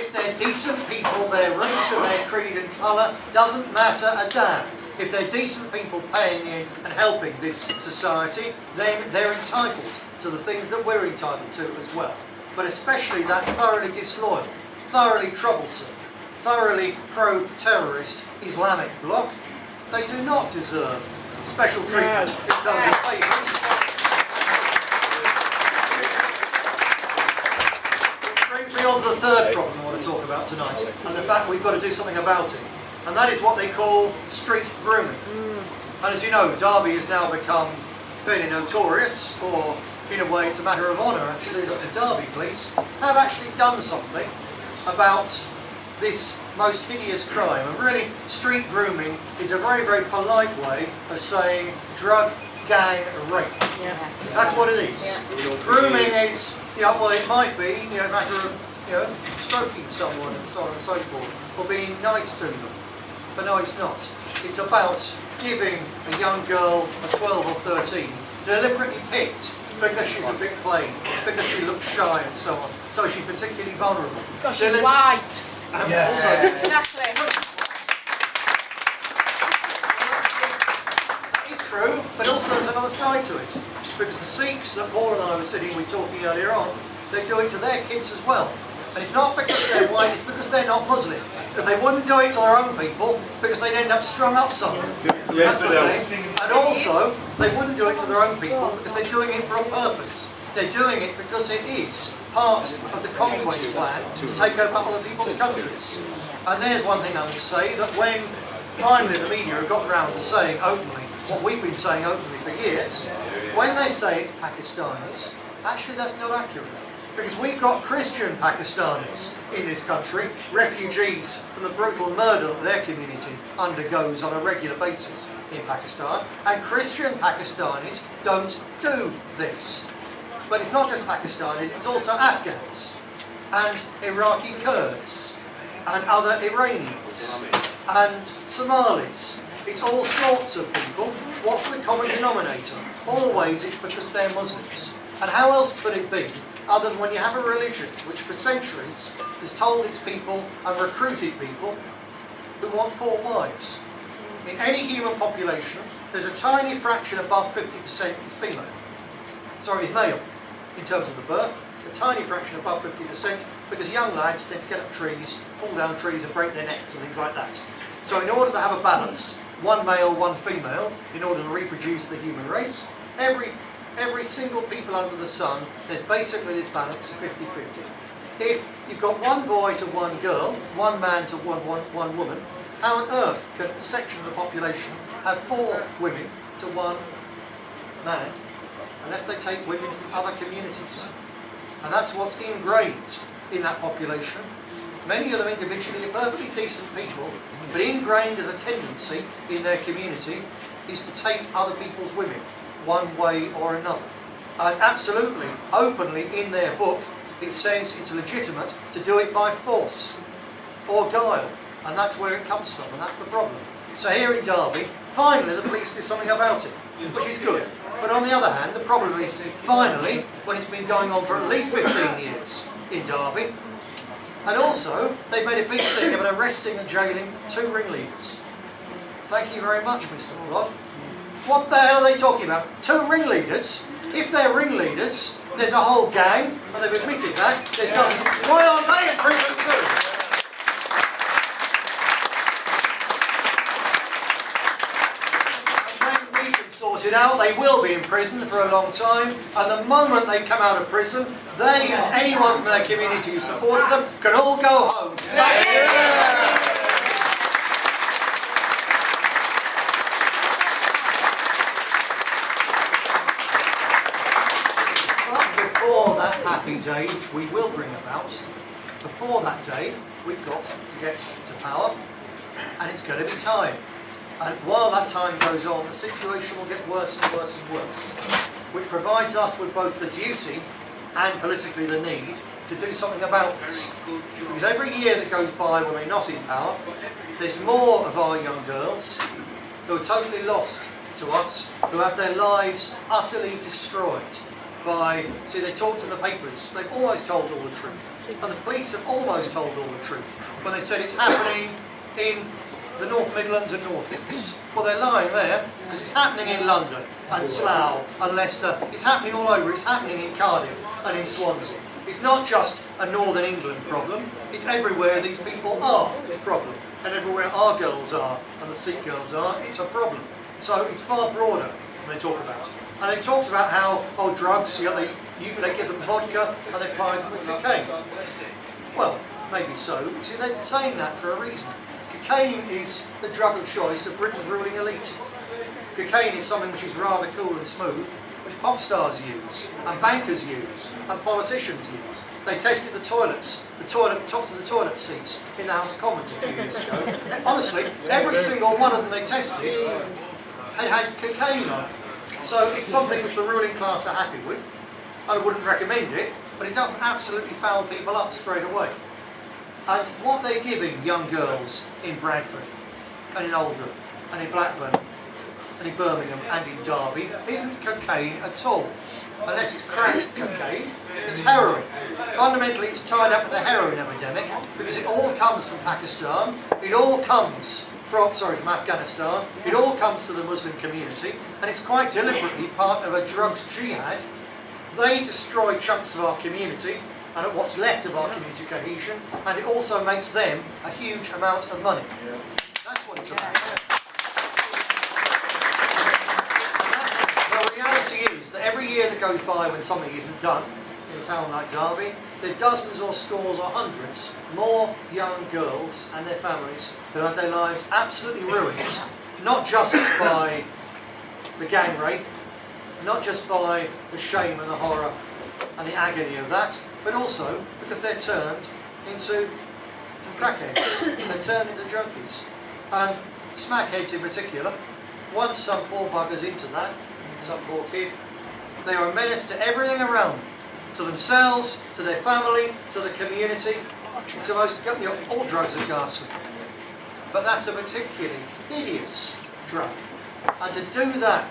If they're decent people, their race and their creed and colour doesn't matter a damn. If they're decent people paying in and helping this society, then they're entitled to the things that we're entitled to as well. But especially that thoroughly disloyal, thoroughly troublesome, thoroughly pro-terrorist Islamic bloc, they do not deserve special treatment in terms of favours. Which brings me on to the third problem I want to talk about tonight, and the fact we've got to do something about it. And that is what they call street grooming. And as you know, Derby has now become fairly notorious, or in a way it's a matter of honour actually, that the Derby police have actually done something about this most hideous crime. And really, street grooming is a very, very polite way of saying drug gang rape. Yeah. That's what it is. Yeah. Grooming is, well, it might be a matter of stroking someone and so on and so forth, or being nice to them. But no, it's not. It's about giving a young girl of 12 or 13 deliberately picked because she's a bit plain, because she looks shy and so on, so she's particularly vulnerable. Because she's white. Yeah. Also, exactly. It's true, but also there's another side to it. Because the Sikhs that Paul and I were sitting with talking earlier on, they do it to their kids as well. And it's not because they're white, it's because they're not Muslim. Because they wouldn't do it to their own people, because they'd end up strung up somewhere. That's the thing. And also, they wouldn't do it to their own people because they're doing it for a purpose. They're doing it because it is part of the conquest plan to take over other people's countries. And there's one thing I would say, that when finally the media have got around to saying openly what we've been saying openly for years, when they say it's Pakistanis, actually that's not accurate. Because we've got Christian Pakistanis in this country, refugees from the brutal murder that their community undergoes on a regular basis in Pakistan, and Christian Pakistanis don't do this. But it's not just Pakistanis, it's also Afghans, and Iraqi Kurds, and other Iranians, and Somalis. It's all sorts of people. What's the common denominator? Always it's because they're Muslims. And how else could it be, other than when you have a religion which for centuries has told its people and recruited people who want 4 wives? In any human population, there's a tiny fraction above 50% is female. Sorry, is male, in terms of the birth. A tiny fraction above 50%, because young lads tend to get up trees, fall down trees and break their necks and things like that. So in order to have a balance, 1 male, 1 female, in order to reproduce the human race, every single people under the sun, there's basically this balance of 50-50. If you've got 1 boy to 1 girl, 1 man to one woman, how on earth can a section of the population have 4 women to 1 man, unless they take women from other communities? And that's what's ingrained in that population. Many of them individually are perfectly decent people, but ingrained as a tendency in their community is to take other people's women, one way or another. And absolutely, openly in their book, it says it's legitimate to do it by force or guile. And that's where it comes from, and that's the problem. So here in Derby, finally the police did something about it, which is good. But on the other hand, the problem is, finally, when it's been going on for at least 15 years in Derby, and also, they've made a big thing of arresting and jailing 2 ringleaders. Thank you very much, Mr. Plod. What the hell are they talking about? 2 ringleaders? If they're ringleaders, there's a whole gang, and they've admitted that. There's nothing. Why aren't they in prison too? Sorted out, they will be in prison for a long time, and the moment they come out of prison, they and anyone from their community who supported them can all go home. But before that happy day, which we will bring about, before that day, we've got to get to power, and it's going to be time. And while that time goes on, the situation will get worse and worse and worse, which provides us with both the duty and politically the need to do something about this. Because every year that goes by when we're not in power, there's more of our young girls who are totally lost to us, who have their lives utterly destroyed by, see, they talked in the papers, they've almost told all the truth. And the police have almost told all the truth when they said it's happening in the North Midlands and North East. Well, they're lying there because it's happening in London and Slough and Leicester. It's happening all over. It's happening in Cardiff and in Swansea. It's not just a Northern England problem. It's everywhere these people are a problem. And everywhere our girls are and the Sikh girls are, it's a problem. So it's far broader than they talk about. And they talked about how, oh, drugs, they give them vodka and they buy them with cocaine. Well, maybe so. You see, they're saying that for a reason. Cocaine is the drug of choice of Britain's ruling elite. Cocaine is something which is rather cool and smooth, which pop stars use, and bankers use, and politicians use. They tested the tops of the toilet seats in the House of Commons a few years ago. Honestly, every single one of them they tested had cocaine on it. So it's something which the ruling class are happy with. I wouldn't recommend it, but it doesn't absolutely foul people up straight away. And what they're giving young girls in Bradford, and in Oldham, and in Blackburn, and in Birmingham, and in Derby, isn't cocaine at all. Unless it's crack cocaine, it's heroin. Fundamentally, it's tied up with the heroin epidemic, because it all comes from Pakistan, it all comes from Afghanistan, it all comes to the Muslim community, and it's quite deliberately part of a drugs jihad. They destroy chunks of our community, and at what's left of our community cohesion, and it also makes them a huge amount of money. That's what it's about. The reality is that every year that goes by when something isn't done in a town like Derby, there's dozens or scores or hundreds more young girls and their families who have their lives absolutely ruined, not just by the gang rape, not just by the shame and the horror and the agony of that, but also because they're turned into crackheads, they're turned into junkies. And smackheads in particular, once some poor bugger's into that, some poor kid, they are a menace to everything around them, to themselves, to their family, to the community, to most, all drugs are ghastly. But that's a particularly hideous drug. And to do that